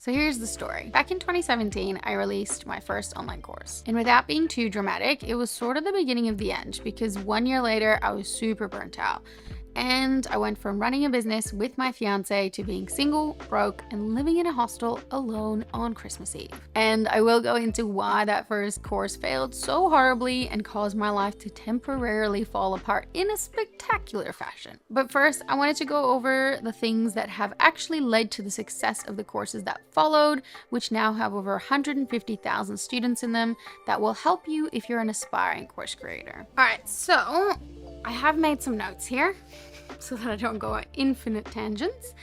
So here's the story. Back in 2017, I released my first online course. And without being too dramatic, it was sort of the beginning of the end because 1 year later, I was super burnt out. And I went from running a business with my fiance to being single, broke, and living in a hostel alone on Christmas Eve. And I will go into why that first course failed so horribly and caused my life to temporarily fall apart in a spectacular fashion. But first, I wanted to go over the things that have actually led to the success of the courses that followed, which now have over 150,000 students in them that will help you if you're an aspiring course creator. All right, so I have made some notes here so that I don't go on infinite tangents,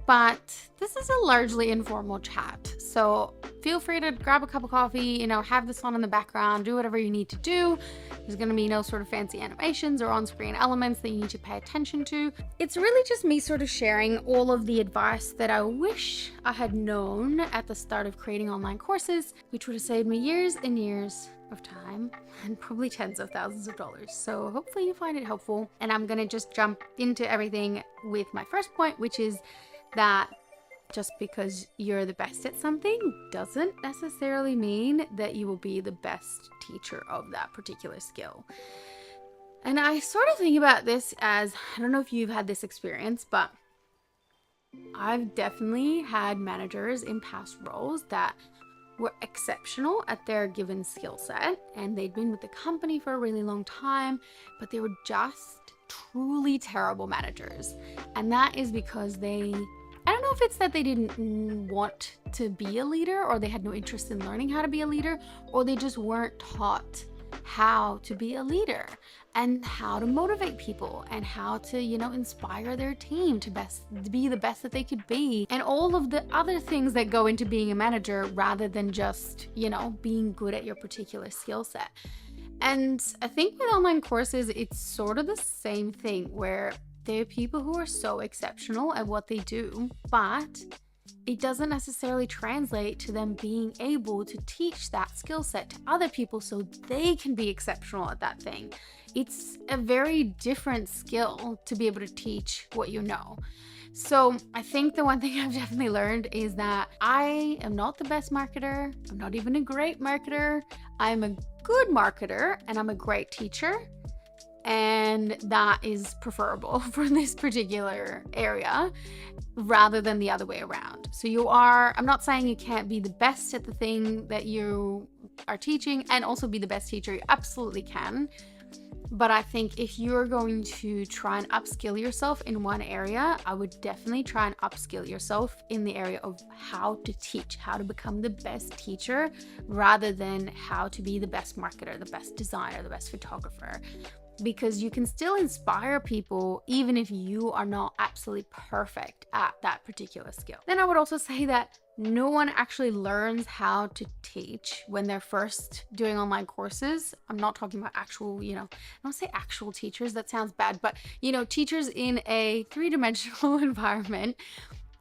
but this is a largely informal chat. So feel free to grab a cup of coffee, have this on in the background, do whatever you need to do. There's going to be no sort of fancy animations or on-screen elements that you need to pay attention to. It's really just me sort of sharing all of the advice that I wish I had known at the start of creating online courses, which would have saved me years and years of time and probably tens of thousands of dollars. So hopefully you find it helpful. And I'm gonna just jump into everything with my first point, which is that just because you're the best at something doesn't necessarily mean that you will be the best teacher of that particular skill. And I sort of think about this as, I don't know if you've had this experience, but I've definitely had managers in past roles that were exceptional at their given skill set, and they'd been with the company for a really long time, but they were just truly terrible managers. And that is because I don't know if it's that they didn't want to be a leader, or they had no interest in learning how to be a leader, or they just weren't taught how to be a leader and how to motivate people and how to, inspire their team to be the best that they could be, and all of the other things that go into being a manager rather than just, being good at your particular skill set. And I think with online courses, it's sort of the same thing where there are people who are so exceptional at what they do, but it doesn't necessarily translate to them being able to teach that skill set to other people so they can be exceptional at that thing. It's a very different skill to be able to teach what you know. So I think the one thing I've definitely learned is that I am not the best marketer. I'm not even a great marketer. I'm a good marketer and I'm a great teacher. And that is preferable for this particular area rather than the other way around. So I'm not saying you can't be the best at the thing that you are teaching and also be the best teacher. You absolutely can. But I think if you're going to try and upskill yourself in one area, I would definitely try and upskill yourself in the area of how to teach, how to become the best teacher rather than how to be the best marketer, the best designer, the best photographer. Because you can still inspire people even if you are not absolutely perfect at that particular skill. Then I would also say that no one actually learns how to teach when they're first doing online courses. I'm not talking about actual, I don't say actual teachers, that sounds bad, but teachers in a three-dimensional environment.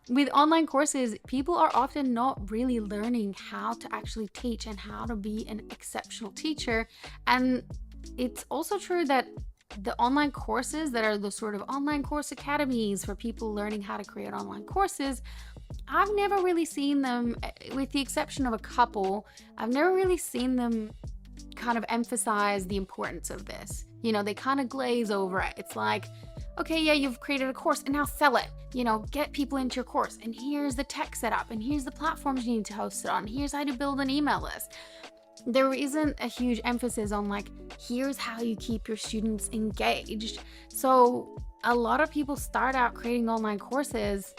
With online courses, people are often not really learning how to actually teach and how to be an exceptional teacher. And it's also true that the online courses that are the sort of online course academies for people learning how to create online courses, I've never really seen them, with the exception of a couple, I've never really seen them kind of emphasize the importance of this. They kind of glaze over it. It's like, okay, yeah, you've created a course and now sell it. Get people into your course, and here's the tech setup, and here's the platforms you need to host it on, here's how to build an email list. There isn't a huge emphasis on here's how you keep your students engaged. So a lot of people start out creating online courses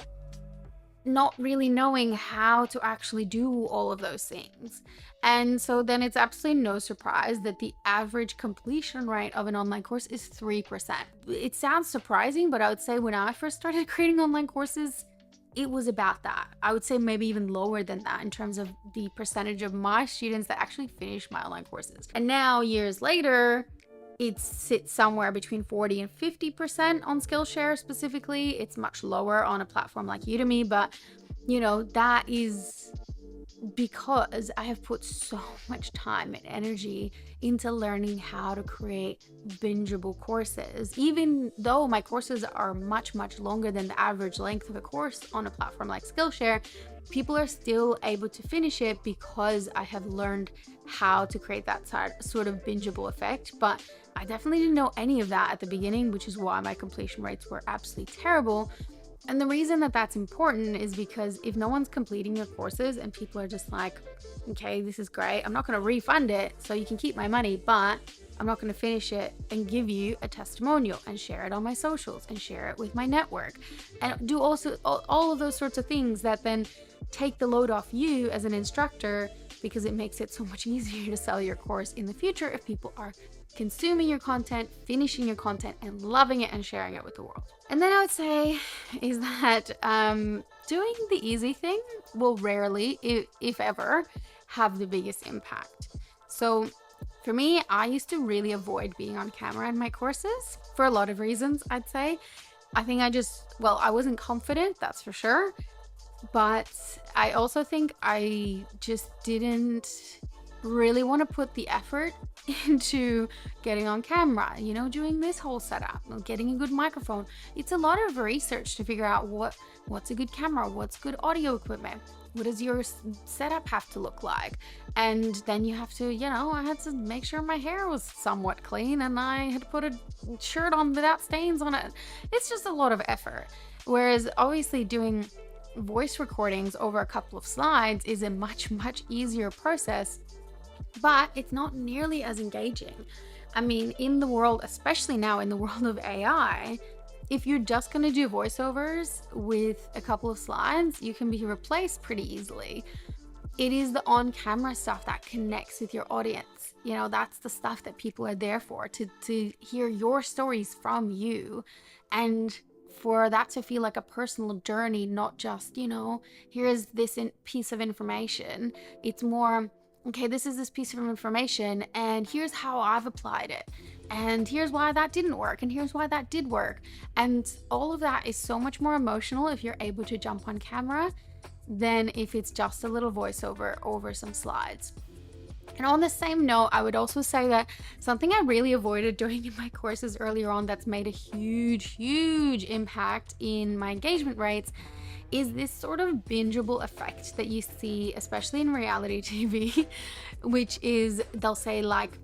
not really knowing how to actually do all of those things. And so then it's absolutely no surprise that the average completion rate of an online course is 3%. It sounds surprising, but I would say when I first started creating online courses, it was about that. I would say maybe even lower than that in terms of the percentage of my students that actually finished my online courses. And now, years later, it sits somewhere between 40 and 50% on Skillshare specifically. It's much lower on a platform like Udemy, but that is because I have put so much time and energy into learning how to create bingeable courses. Even though my courses are much, much longer than the average length of a course on a platform like Skillshare, people are still able to finish it because I have learned how to create that sort of bingeable effect. But I definitely didn't know any of that at the beginning, which is why my completion rates were absolutely terrible. And the reason that that's important is because if no one's completing your courses and people are just like, okay, this is great, I'm not going to refund it so you can keep my money, but I'm not going to finish it and give you a testimonial and share it on my socials and share it with my network and do also all of those sorts of things that then take the load off you as an instructor, because it makes it so much easier to sell your course in the future if people are consuming your content, finishing your content, and loving it and sharing it with the world. And then I would say is that doing the easy thing will rarely, if ever, have the biggest impact. So for me, I used to really avoid being on camera in my courses for a lot of reasons, I'd say. I think I wasn't confident, that's for sure. But I also think I just didn't really want to put the effort into getting on camera, doing this whole setup, getting a good microphone. It's a lot of research to figure out what's a good camera, what's good audio equipment, what does your setup have to look like. And then you have to, I had to make sure my hair was somewhat clean and I had put a shirt on without stains on it. It's just a lot of effort. Whereas obviously doing voice recordings over a couple of slides is a much, much easier process, but it's not nearly as engaging. I mean, in the world, especially now in the world of AI, if you're just going to do voiceovers with a couple of slides, you can be replaced pretty easily. It is the on-camera stuff that connects with your audience. That's the stuff that people are there for, to hear your stories from you, and for that to feel like a personal journey, not just, here's this piece of information. It's more, okay, this is this piece of information and here's how I've applied it. And here's why that didn't work. And here's why that did work. And all of that is so much more emotional if you're able to jump on camera than if it's just a little voiceover over some slides. And on the same note, I would also say that something I really avoided doing in my courses earlier on that's made a huge, huge impact in my engagement rates is this sort of bingeable effect that you see, especially in reality TV, which is they'll say like,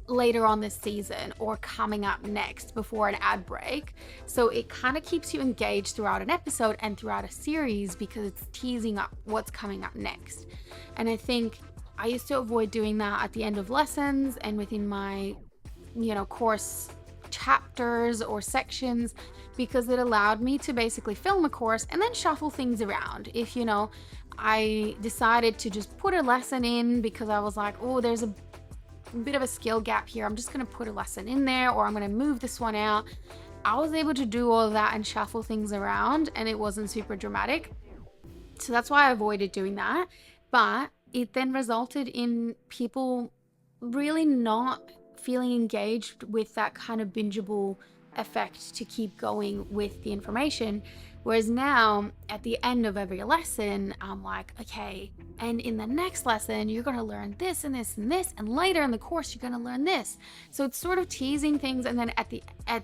later on this season or coming up next before an ad break. So it kind of keeps you engaged throughout an episode and throughout a series because it's teasing up what's coming up next. And I think I used to avoid doing that at the end of lessons and within my, course chapters or sections, because it allowed me to basically film a course and then shuffle things around. If, I decided to just put a lesson in because I was like, oh, there's a bit of a skill gap here, I'm just going to put a lesson in there, or I'm going to move this one out. I was able to do all of that and shuffle things around, and it wasn't super dramatic. So that's why I avoided doing that. But it then resulted in people really not feeling engaged with that kind of bingeable effect to keep going with the information. Whereas now, at the end of every lesson, I'm like, okay, and in the next lesson, you're going to learn this and this and this, and later in the course, you're going to learn this. So it's sort of teasing things, and then at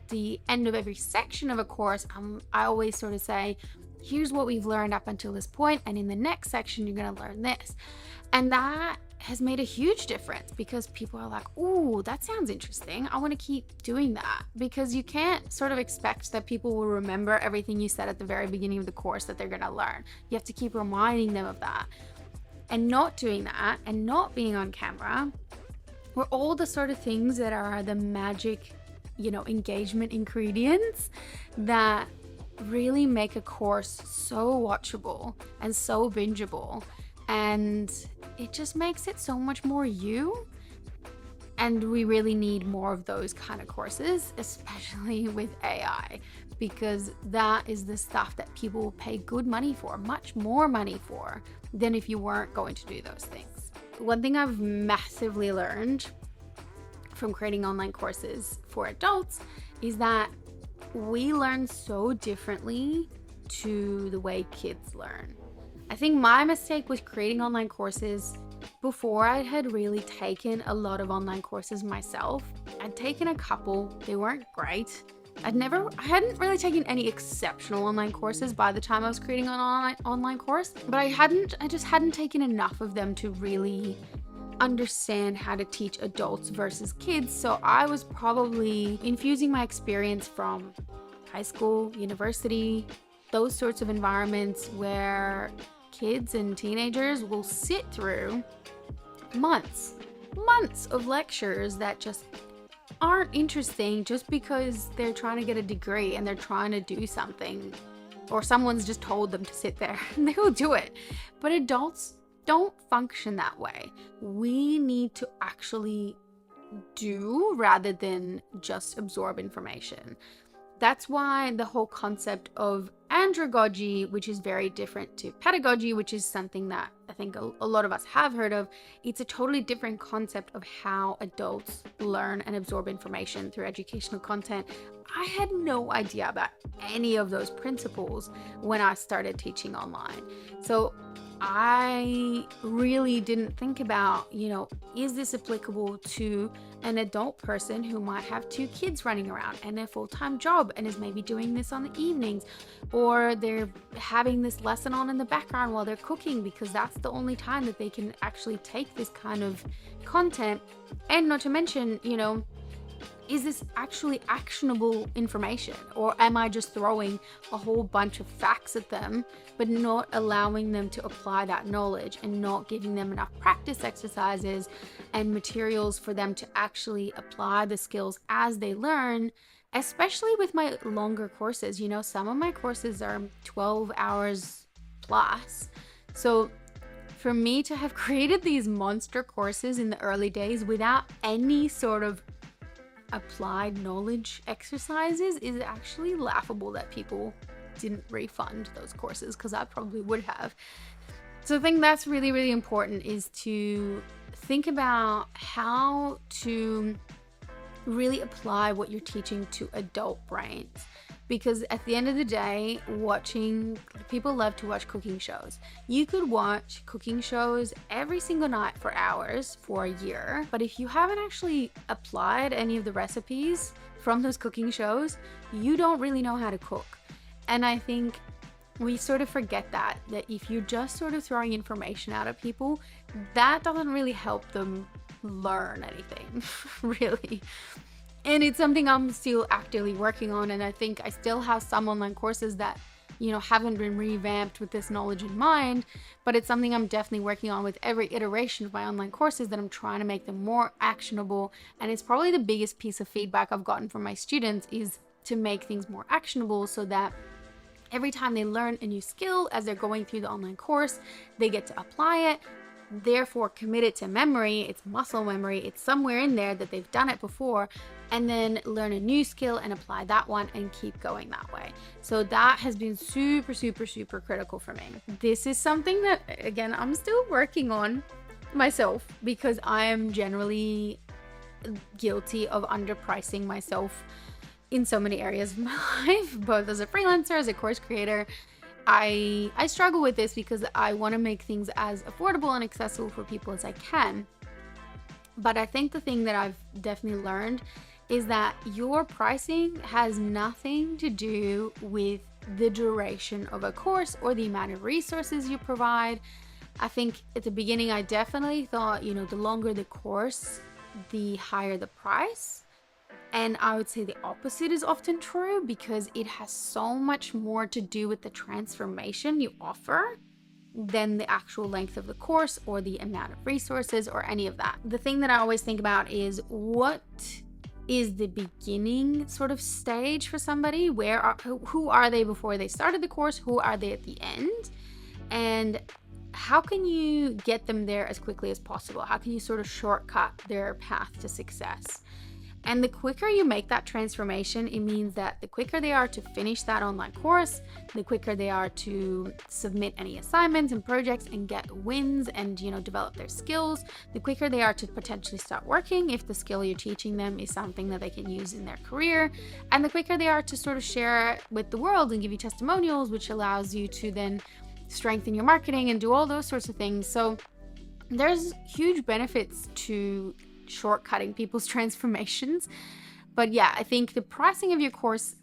the end of every section of a course, I always sort of say, here's what we've learned up until this point, and in the next section, you're going to learn this. And that has made a huge difference because people are like, ooh, that sounds interesting. I want to keep doing that, because you can't sort of expect that people will remember everything you said at the very beginning of the course that they're going to learn. You have to keep reminding them of that. And not doing that and not being on camera were all the sort of things that are the magic, engagement ingredients that really make a course so watchable and so bingeable. And it just makes it so much more you. And we really need more of those kind of courses, especially with AI, because that is the stuff that people will pay good money for, much more money for, than if you weren't going to do those things. One thing I've massively learned from creating online courses for adults is that we learn so differently to the way kids learn. I think my mistake with creating online courses, before I had really taken a lot of online courses myself, I'd taken a couple, they weren't great. I hadn't really taken any exceptional online courses by the time I was creating an online course, but I just hadn't taken enough of them to really understand how to teach adults versus kids. So I was probably infusing my experience from high school, university, those sorts of environments where kids and teenagers will sit through months of lectures that just aren't interesting just because they're trying to get a degree and they're trying to do something, or someone's just told them to sit there and they will do it. But adults don't function that way. We need to actually do rather than just absorb information. That's why the whole concept of andragogy, which is very different to pedagogy, which is something that I think a lot of us have heard of, it's a totally different concept of how adults learn and absorb information through educational content. I had no idea about any of those principles when I started teaching online. So I really didn't think about, is this applicable to an adult person who might have 2 kids running around and a full-time job and is maybe doing this on the evenings, or they're having this lesson on in the background while they're cooking because that's the only time that they can actually take this kind of content. And not to mention, is this actually actionable information, or am I just throwing a whole bunch of facts at them but not allowing them to apply that knowledge and not giving them enough practice exercises and materials for them to actually apply the skills as they learn? Especially with my longer courses, some of my courses are 12 hours plus. So for me to have created these monster courses in the early days without any sort of applied knowledge exercises is actually laughable that people didn't refund those courses, because I probably would have. So I think that's really, really important, is to think about how to really apply what you're teaching to adult brains. Because at the end of the day, people love to watch cooking shows. You could watch cooking shows every single night for hours for a year, but if you haven't actually applied any of the recipes from those cooking shows, you don't really know how to cook. And I think we sort of forget that if you're just sort of throwing information out at people, that doesn't really help them learn anything, really. And it's something I'm still actively working on, and I think I still have some online courses that, haven't been revamped with this knowledge in mind, but it's something I'm definitely working on with every iteration of my online courses, that I'm trying to make them more actionable. And it's probably the biggest piece of feedback I've gotten from my students, is to make things more actionable, so that every time they learn a new skill as they're going through the online course, they get to apply it, therefore commit it to memory. It's muscle memory. It's somewhere in there that they've done it before, and then learn a new skill and apply that one and keep going that way. So that has been super, super, super critical for me. This is something that, again, I'm still working on myself, because I am generally guilty of underpricing myself in so many areas of my life, both as a freelancer, as a course creator. I struggle with this because I want to make things as affordable and accessible for people as I can. But I think the thing that I've definitely learned is that your pricing has nothing to do with the duration of a course or the amount of resources you provide. I think at the beginning, I definitely thought, the longer the course, the higher the price. And I would say the opposite is often true, because it has so much more to do with the transformation you offer than the actual length of the course or the amount of resources or any of that. The thing that I always think about is, what is the beginning sort of stage for somebody? Who are they before they started the course? Who are they at the end? And how can you get them there as quickly as possible? How can you sort of shortcut their path to success? And the quicker you make that transformation, it means that the quicker they are to finish that online course, the quicker they are to submit any assignments and projects and get wins and, develop their skills, the quicker they are to potentially start working if the skill you're teaching them is something that they can use in their career, and the quicker they are to sort of share it with the world and give you testimonials, which allows you to then strengthen your marketing and do all those sorts of things. So there's huge benefits to shortcutting people's transformations. But yeah, I think the pricing of your course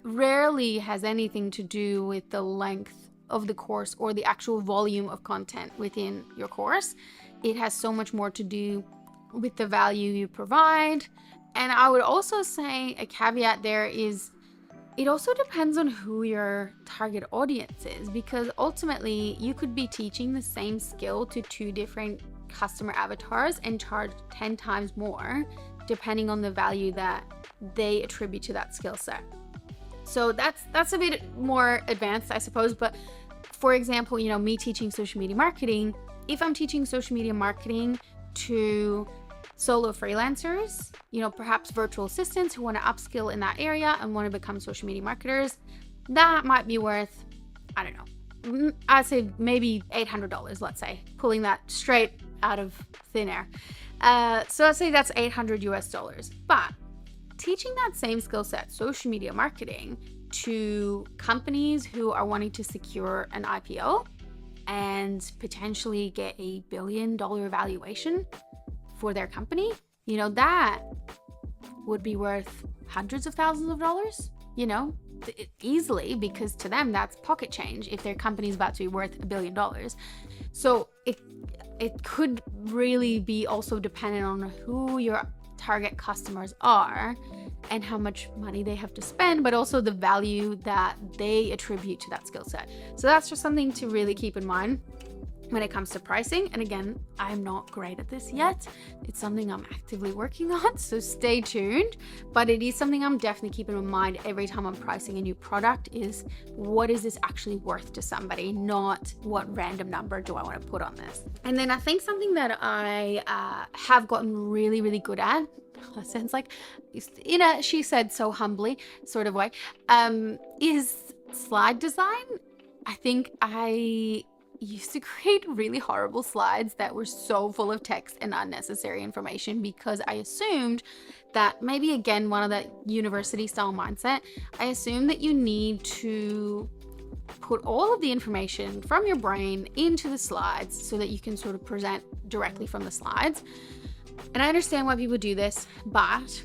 rarely has anything to do with the length of the course or the actual volume of content within your course. It has so much more to do with the value you provide. And I would also say a caveat there is it also depends on who your target audience is, because ultimately you could be teaching the same skill to 2 different customer avatars and charge 10 times more depending on the value that they attribute to that skill set. So that's a bit more advanced, I suppose. But for example, me teaching social media marketing, if I'm teaching social media marketing to solo freelancers, perhaps virtual assistants who want to upskill in that area and want to become social media marketers, that might be worth, I don't know, I'd say maybe $800, let's say, pulling that straight out of thin air. So let's say that's $800 US. But teaching that same skill set, social media marketing, to companies who are wanting to secure an IPO and potentially get $1 billion valuation for their company, that would be worth hundreds of thousands of dollars, easily, because to them that's pocket change if their company's about to be worth $1 billion. So it could really be also dependent on who your target customers are and how much money they have to spend, but also the value that they attribute to that skill set. So that's just something to really keep in mind when it comes to pricing. And again, I'm not great at this yet. It's something I'm actively working on, so stay tuned. But it is something I'm definitely keeping in mind every time I'm pricing a new product, is what is this actually worth to somebody, not what random number do I want to put on this. And then I think something that I have gotten really, really good at, that sounds like in a she said so humbly sort of way, is slide design. I think I used to create really horrible slides that were so full of text and unnecessary information because I assumed that, maybe again, one of that university style mindset, I assumed that you need to put all of the information from your brain into the slides so that you can sort of present directly from the slides. And I understand why people do this, but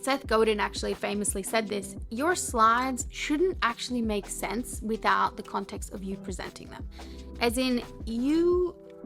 Seth Godin actually famously said this: your slides shouldn't actually make sense without the context of you presenting them. As in,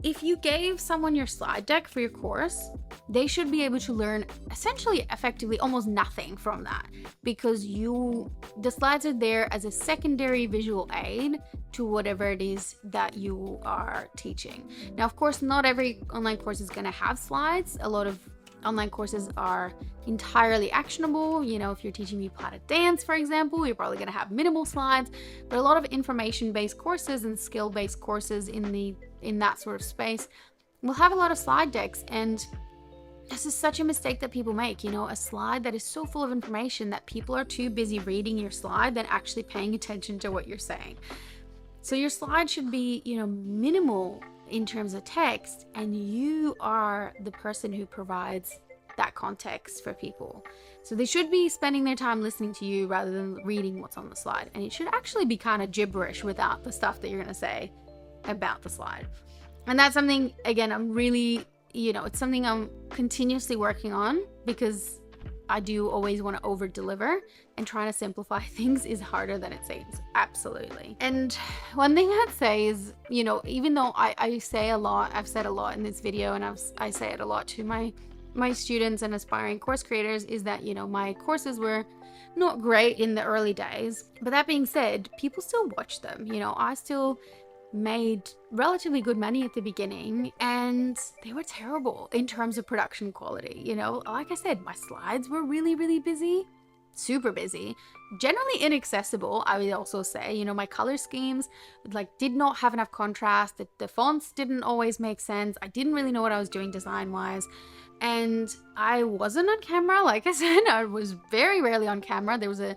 if you gave someone your slide deck for your course, they should be able to learn essentially effectively almost nothing from that, because the slides are there as a secondary visual aid to whatever it is that you are teaching. Now, of course, not every online course is going to have slides. A lot of online courses are entirely actionable. If you're teaching people how to dance, for example, you're probably going to have minimal slides. But a lot of information-based courses and skill-based courses in that sort of space will have a lot of slide decks. And this is such a mistake that people make, a slide that is so full of information that people are too busy reading your slide than actually paying attention to what you're saying. So your slide should be, minimal in terms of text, and you are the person who provides that context for people. So they should be spending their time listening to you rather than reading what's on the slide. And it should actually be kind of gibberish without the stuff that you're going to say about the slide. And that's something, again, I'm really, it's something I'm continuously working on, because I do always want to over deliver, and trying to simplify things is harder than it seems. Absolutely. And one thing I'd say is, even though I say a lot, I've said a lot in this video, and I say it a lot to my students and aspiring course creators, is that, my courses were not great in the early days. But that being said, people still watch them. I still made relatively good money at the beginning, and they were terrible in terms of production quality. Like I said, my slides were really, really busy, super busy, generally inaccessible. I would also say, my color schemes did not have enough contrast. The fonts didn't always make sense. I didn't really know what I was doing design wise, and I wasn't on camera. Like I said, I was very rarely on camera. There was a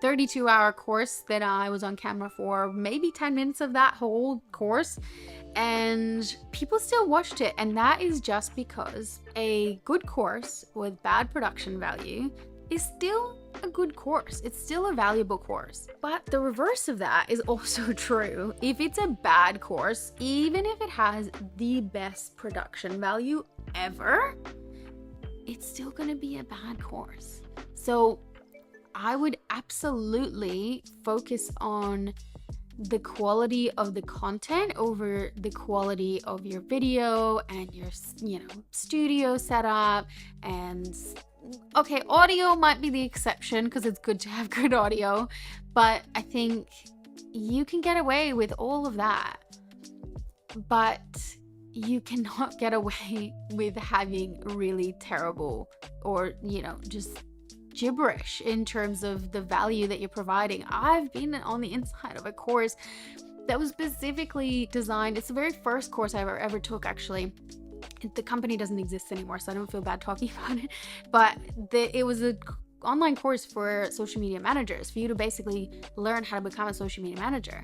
32-hour course that I was on camera for maybe 10 minutes of that whole course, and people still watched it. And that is just because a good course with bad production value is still a good course. It's still a valuable course. But the reverse of that is also true. If it's a bad course, even if it has the best production value ever, it's still going to be a bad course. So I would absolutely focus on the quality of the content over the quality of your video and your, studio setup. And okay, audio might be the exception because it's good to have good audio, but I think you can get away with all of that, but you cannot get away with having really terrible or, just gibberish in terms of the value that you're providing. I've been on the inside of a course that was specifically designed. It's the very first course I ever took, actually. The company doesn't exist anymore, so I don't feel bad talking about it. But it was an online course for social media managers, for you to basically learn how to become a social media manager.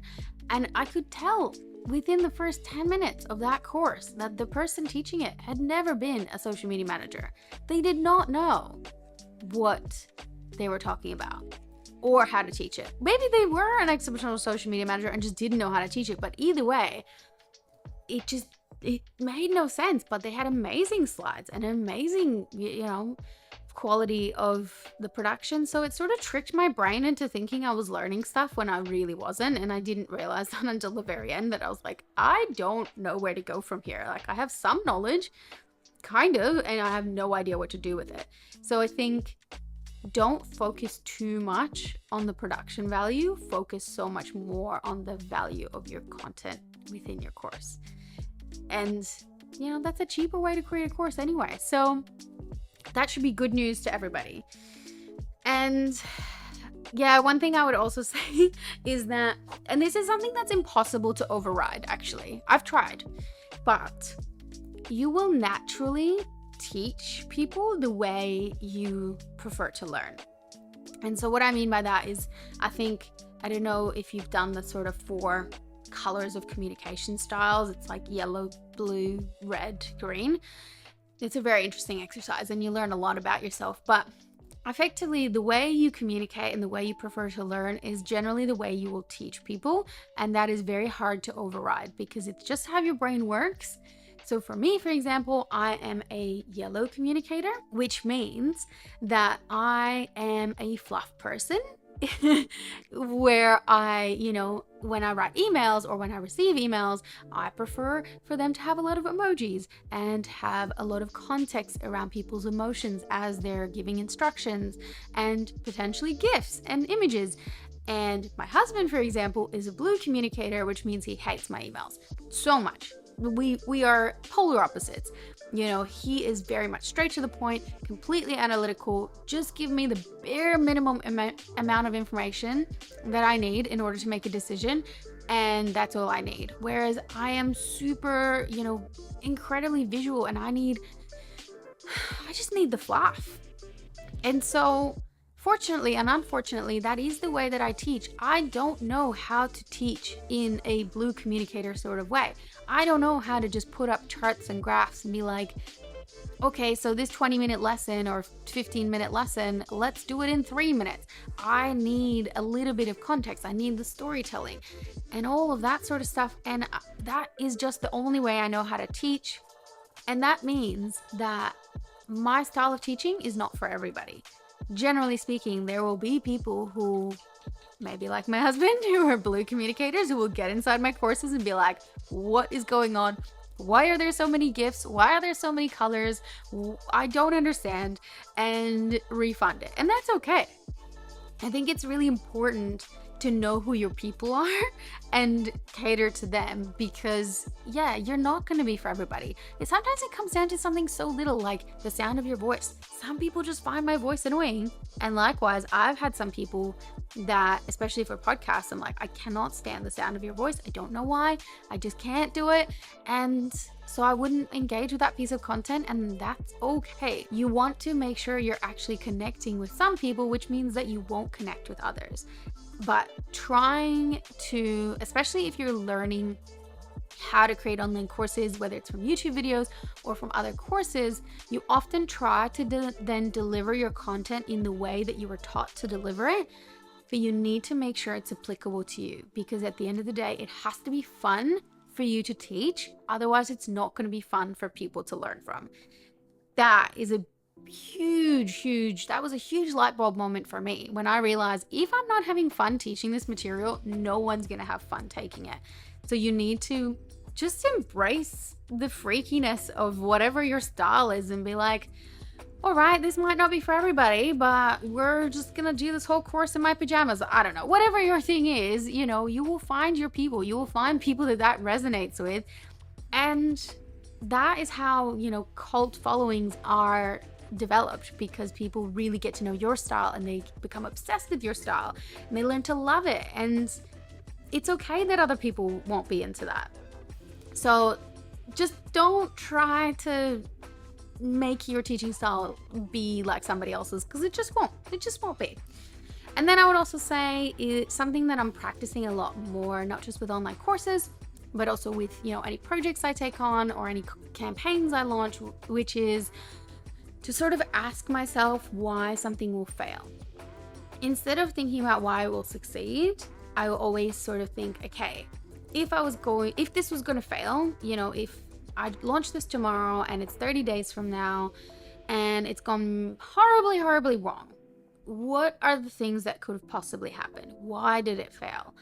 And I could tell within the first 10 minutes of that course that the person teaching it had never been a social media manager. They did not know what they were talking about or how to teach it. Maybe they were an exceptional social media manager and just didn't know how to teach it, but either way, it made no sense. But they had amazing slides and amazing, quality of the production. So it sort of tricked my brain into thinking I was learning stuff when I really wasn't. And I didn't realize that until the very end, that I was like, I don't know where to go from here. Like, I have some knowledge, kind of, and I have no idea what to do with it. So I think don't focus too much on the production value. Focus so much more on the value of your content within your course. And, that's a cheaper way to create a course anyway. So that should be good news to everybody. And yeah, one thing I would also say is that, and this is something that's impossible to override, actually. I've tried, but you will naturally teach people the way you prefer to learn. And so what I mean by that is, I don't know if you've done the sort of 4 colors of communication styles. It's like yellow, blue, red, green. It's a very interesting exercise and you learn a lot about yourself. But effectively, the way you communicate and the way you prefer to learn is generally the way you will teach people. And that is very hard to override because it's just how your brain works. So for me, for example, I am a yellow communicator, which means that I am a fluff person. Where I, when I write emails or when I receive emails, I prefer for them to have a lot of emojis and have a lot of context around people's emotions as they're giving instructions, and potentially GIFs and images. And my husband, for example, is a blue communicator, which means he hates my emails so much. We are polar opposites. He is very much straight to the point, completely analytical. Just give me the bare minimum amount of information that I need in order to make a decision, and that's all I need. Whereas I am super, incredibly visual, and I just need the fluff. And so, fortunately and unfortunately, that is the way that I teach. I don't know how to teach in a blue communicator sort of way. I don't know how to just put up charts and graphs and be like, okay, so this 20-minute lesson or 15-minute lesson, let's do it in 3 minutes. I need a little bit of context. I need the storytelling and all of that sort of stuff. And that is just the only way I know how to teach. And that means that my style of teaching is not for everybody. Generally speaking, there will be people who, maybe like my husband, who are blue communicators, who will get inside my courses and be like, what is going on? Why are there so many GIFs? Why are there so many colors? I don't understand, and refund it. And that's okay. I think it's really important to know who your people are and cater to them, because you're not going to be for everybody. Sometimes it comes down to something so little like the sound of your voice. Some people just find my voice annoying, and likewise, I've had some people that, especially for podcasts, I'm like, I cannot stand the sound of your voice. I don't know why. I just can't do it. And so I wouldn't engage with that piece of content, and that's okay. You want to make sure you're actually connecting with some people, which means that you won't connect with others. But trying to, especially if you're learning how to create online courses, whether it's from YouTube videos or from other courses, you often try to then deliver your content in the way that you were taught to deliver it. But you need to make sure it's applicable to you, because at the end of the day, it has to be fun for you to teach. Otherwise, it's not going to be fun for people to learn from. That is a that was a huge light bulb moment for me when I realized if I'm not having fun teaching this material, no one's gonna have fun taking it. So you need to just embrace the freakiness of whatever your style is and be like, all right, this might not be for everybody, but we're just gonna do this whole course in my pajamas. I don't know, whatever your thing is, you know, you will find your people. You will find people that resonates with. And that is how, you know, cult followings are developed, because people really get to know your style and they become obsessed with your style and they learn to love it. And it's okay that other people won't be into that. So just don't try to make your teaching style be like somebody else's, because it just won't be. And then I would also say it's something that I'm practicing a lot more, not just with online courses, but also with, you know, any projects I take on or any campaigns I launch, which is to sort of ask myself why something will fail. Instead of thinking about why it will succeed, I will always sort of think, okay, if this was going to fail, you know, if I launch this tomorrow and it's 30 days from now and it's gone horribly, horribly wrong, what are the things that could have possibly happened? Why did it fail?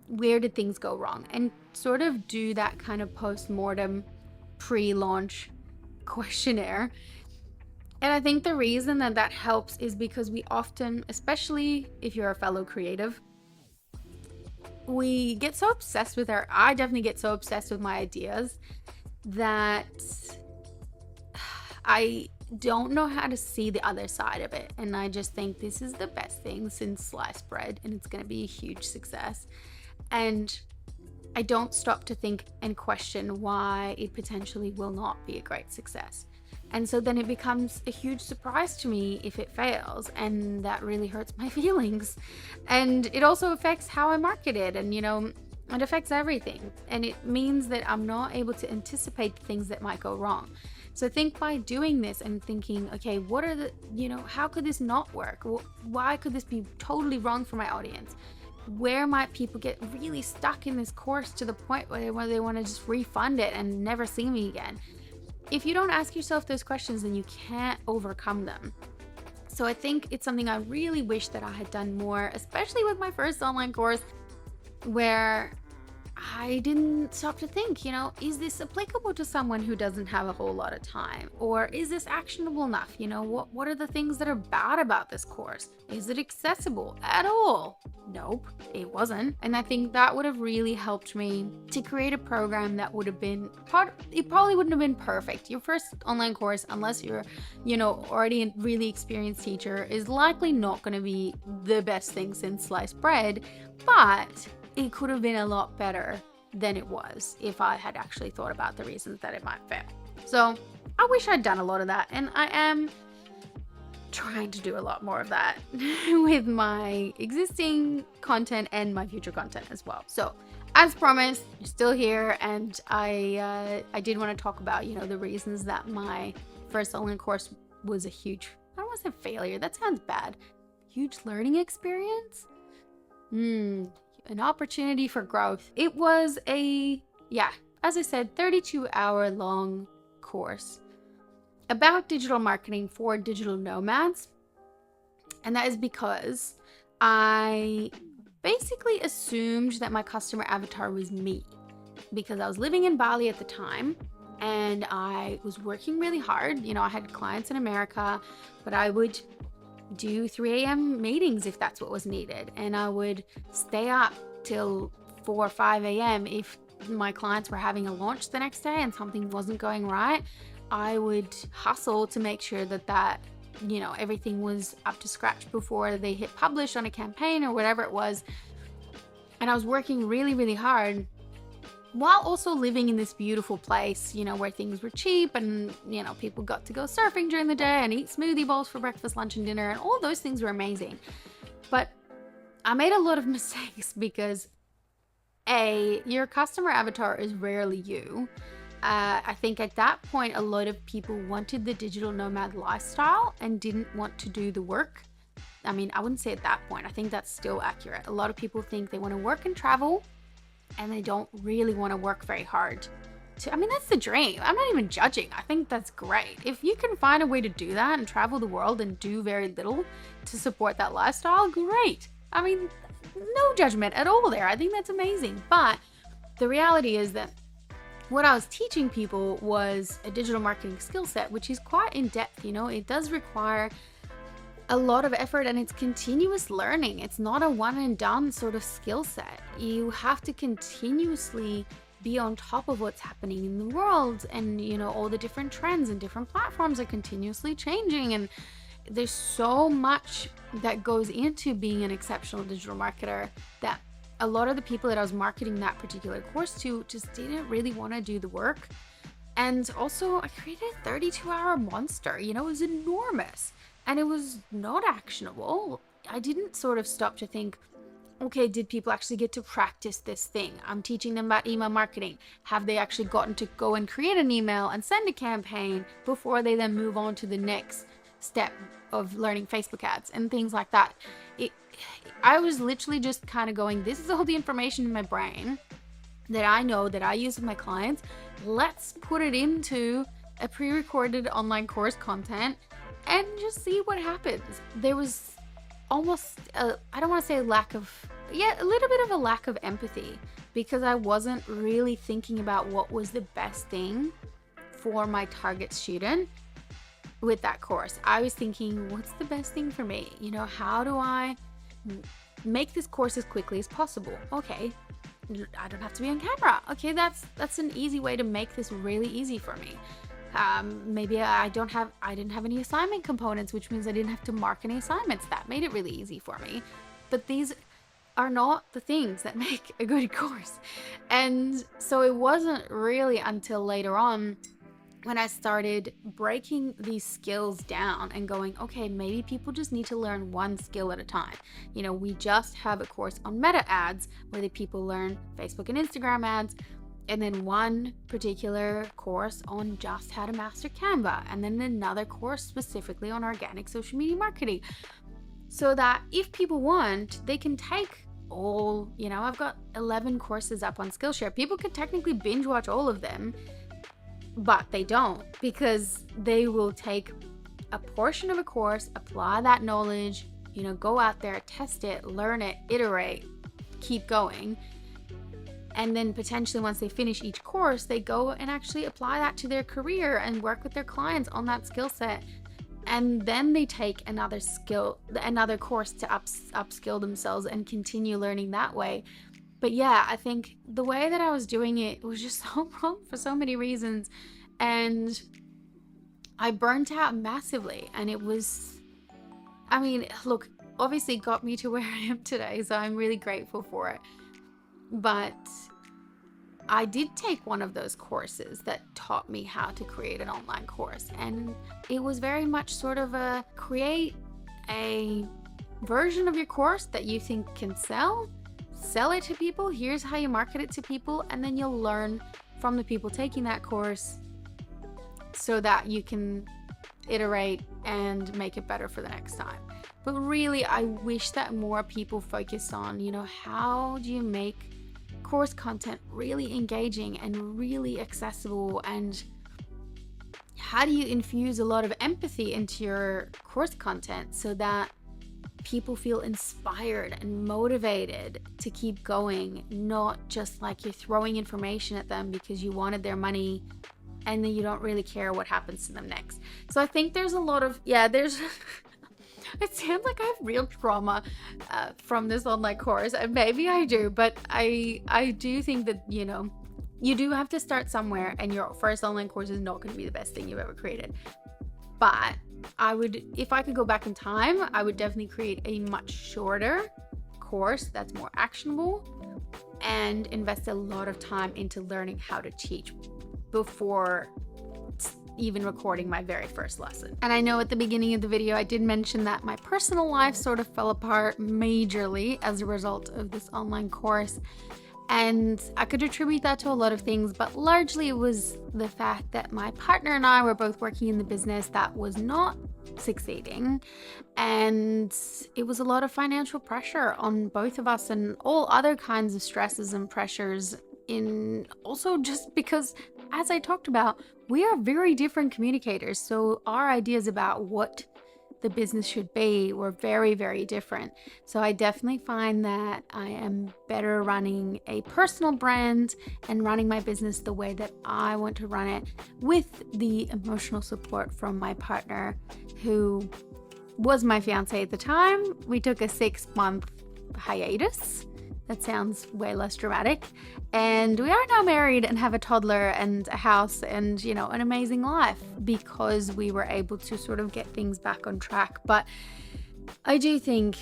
Where did things go wrong? And sort of do that kind of post-mortem pre-launch questionnaire. And I think the reason that helps is because we often, especially if you're a fellow creative, we get so obsessed with I definitely get so obsessed with my ideas that I don't know how to see the other side of it. And I just think this is the best thing since sliced bread and it's going to be a huge success. And I don't stop to think and question why it potentially will not be a great success. And so then it becomes a huge surprise to me if it fails, and that really hurts my feelings. And it also affects how I market it, and, you know, it affects everything. And it means that I'm not able to anticipate the things that might go wrong. So I think by doing this and thinking, okay, what are the, you know, how could this not work? Why could this be totally wrong for my audience? Where might people get really stuck in this course to the point where they want to just refund it and never see me again? If you don't ask yourself those questions, then you can't overcome them. So I think it's something I really wish that I had done more, especially with my first online course, where I didn't stop to think, you know, is this applicable to someone who doesn't have a whole lot of time? Or is this actionable enough? You know, what are the things that are bad about this course? Is it accessible at all? Nope, it wasn't. And I think that would have really helped me to create a program that would have been it probably wouldn't have been perfect. Your first online course, unless you're, you know, already a really experienced teacher, is likely not going to be the best thing since sliced bread, but it could have been a lot better than it was if I had actually thought about the reasons that it might fail. So I wish I'd done a lot of that, and I am trying to do a lot more of that with my existing content and my future content as well. So as promised, you're still here, and I did want to talk about, you know, the reasons that my first online course was a huge, I don't want to say failure, that sounds bad, huge learning experience. An opportunity for growth. It was as I said, 32-hour long course about digital marketing for digital nomads. And that is because I basically assumed that my customer avatar was me, because I was living in Bali at the time and I was working really hard. You know, I had clients in America, but I would do 3 a.m. meetings if that's what was needed. And I would stay up till 4 or 5 a.m. if my clients were having a launch the next day and something wasn't going right. I would hustle to make sure that, you know, everything was up to scratch before they hit publish on a campaign or whatever it was. And I was working really, really hard while also living in this beautiful place, you know, where things were cheap and, you know, people got to go surfing during the day and eat smoothie bowls for breakfast, lunch, and dinner, and all those things were amazing. But I made a lot of mistakes because your customer avatar is rarely you. I think at that point, a lot of people wanted the digital nomad lifestyle and didn't want to do the work. I mean, I wouldn't say at that point. I think that's still accurate. A lot of people think they want to work and travel, and they don't really want to work very hard I mean, that's the dream. I'm not even judging. I think that's great. If you can find a way to do that and travel the world and do very little to support that lifestyle, great. I mean, no judgment at all there. I think that's amazing. But the reality is that what I was teaching people was a digital marketing skill set, which is quite in depth. You know, it does require a lot of effort and it's continuous learning. It's not a one and done sort of skill set. You have to continuously be on top of what's happening in the world, and you know, all the different trends and different platforms are continuously changing, and there's so much that goes into being an exceptional digital marketer that a lot of the people that I was marketing that particular course to just didn't really want to do the work. And also I created a 32-hour monster, you know, it was enormous and it was not actionable. I didn't sort of stop to think, okay, did people actually get to practice this thing? I'm teaching them about email marketing. Have they actually gotten to go and create an email and send a campaign before they then move on to the next step of learning Facebook ads and things like that? I was literally just kind of going, this is all the information in my brain that I know that I use with my clients. Let's put it into a pre-recorded online course content and just see what happens. There was almost I don't want to say a little bit of a lack of empathy, because I wasn't really thinking about what was the best thing for my target student with that course. I was thinking, what's the best thing for me? You know, how do I make this course as quickly as possible? Okay, I don't have to be on camera. Okay, that's an easy way to make this really easy for me. Maybe I didn't have any assignment components, which means I didn't have to mark any assignments. That made it really easy for me. But these are not the things that make a good course. And so it wasn't really until later on when I started breaking these skills down and going, okay, maybe people just need to learn one skill at a time. You know, we just have a course on meta ads where the people learn Facebook and Instagram ads, and then one particular course on just how to master Canva, and then another course specifically on organic social media marketing. So that if people want, they can take all, you know, I've got 11 courses up on Skillshare. People could technically binge watch all of them, but they don't, because they will take a portion of a course, apply that knowledge, you know, go out there, test it, learn it, iterate, keep going. And then potentially once they finish each course, they go and actually apply that to their career and work with their clients on that skill set. And then they take another course to upskill themselves and continue learning that way. But yeah, I think the way that I was doing it was just so wrong for so many reasons. And I burnt out massively. And it was, I mean, look, obviously got me to where I am today. So I'm really grateful for it. But I did take one of those courses that taught me how to create an online course. And it was very much sort of create a version of your course that you think can sell it to people. Here's how you market it to people. And then you'll learn from the people taking that course so that you can iterate and make it better for the next time. But really, I wish that more people focus on, you know, how do you make course content really engaging and really accessible, and how do you infuse a lot of empathy into your course content so that people feel inspired and motivated to keep going, not just like you're throwing information at them because you wanted their money and then you don't really care what happens to them next. So I think there's a lot of, there's it sounds like I have real trauma from this online course, and maybe I do, but I do think that, you know, you do have to start somewhere, and your first online course is not going to be the best thing you've ever created. But I would, if I could go back in time, I would definitely create a much shorter course that's more actionable and invest a lot of time into learning how to teach before even recording my very first lesson. And I know at the beginning of the video I did mention that my personal life sort of fell apart majorly as a result of this online course, and I could attribute that to a lot of things, but largely it was the fact that my partner and I were both working in the business that was not succeeding, and it was a lot of financial pressure on both of us and all other kinds of stresses and pressures, in also just because as I talked about, we are very different communicators. So our ideas about what the business should be were very, very different. So I definitely find that I am better running a personal brand and running my business the way that I want to run it, with the emotional support from my partner, who was my fiance at the time. We took a 6-month hiatus. That sounds way less dramatic. And we are now married and have a toddler and a house and, an amazing life, because we were able to sort of get things back on track. But I do think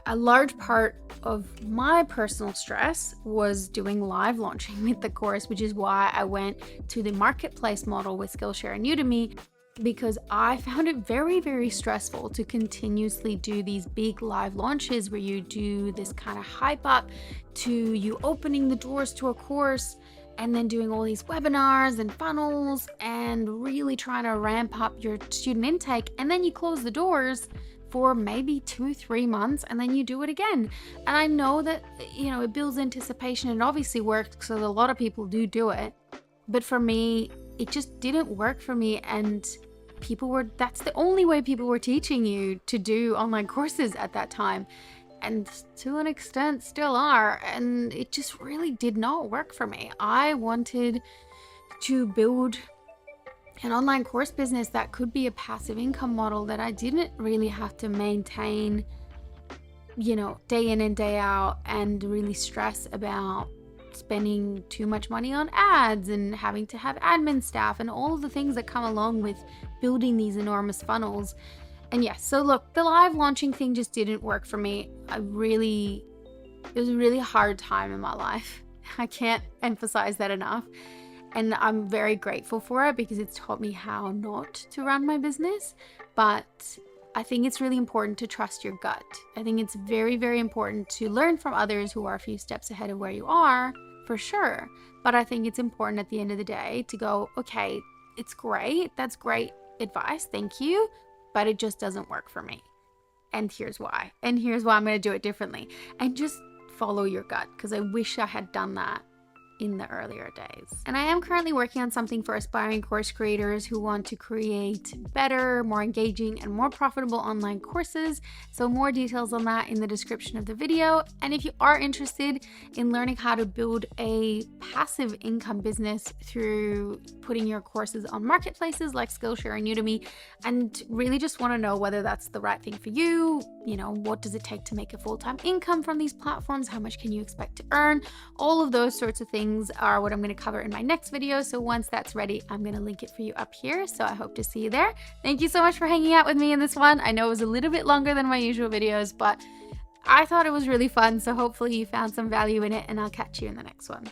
a large part of my personal stress was doing live launching with the course, which is why I went to the marketplace model with Skillshare and Udemy, because I found it very, very stressful to continuously do these big live launches where you do this kind of hype up to you opening the doors to a course and then doing all these webinars and funnels and really trying to ramp up your student intake. And then you close the doors for maybe 2-3 months and then you do it again. And I know that, it builds anticipation and obviously works, so a lot of people do it. But for me, it just didn't work for me. And that's the only way people were teaching you to do online courses at that time, and to an extent still are, and it just really did not work for me. I wanted to build an online course business that could be a passive income model that I didn't really have to maintain, day in and day out, and really stress about spending too much money on ads and having to have admin staff and all of the things that come along with building these enormous funnels. And yes, so look, the live launching thing just didn't work for me. It was a really hard time in my life. I can't emphasize that enough. And I'm very grateful for it, because it's taught me how not to run my business. But I think it's really important to trust your gut. I think it's very, very important to learn from others who are a few steps ahead of where you are, for sure. But I think it's important at the end of the day to go, okay, it's great. That's great advice. Thank you. But it just doesn't work for me. And here's why. And here's why I'm going to do it differently. And just follow your gut, because I wish I had done that in the earlier days. And I am currently working on something for aspiring course creators who want to create better, more engaging, and more profitable online courses. So more details on that in the description of the video. And if you are interested in learning how to build a passive income business through putting your courses on marketplaces like Skillshare and Udemy, and really just want to know whether that's the right thing for you, what does it take to make a full-time income from these platforms? How much can you expect to earn? All of those sorts of things are what I'm going to cover in my next video. So once that's ready, I'm going to link it for you up here. So I hope to see you there. Thank you so much for hanging out with me in this one. I know it was a little bit longer than my usual videos, but I thought it was really fun. So hopefully you found some value in it, and I'll catch you in the next one.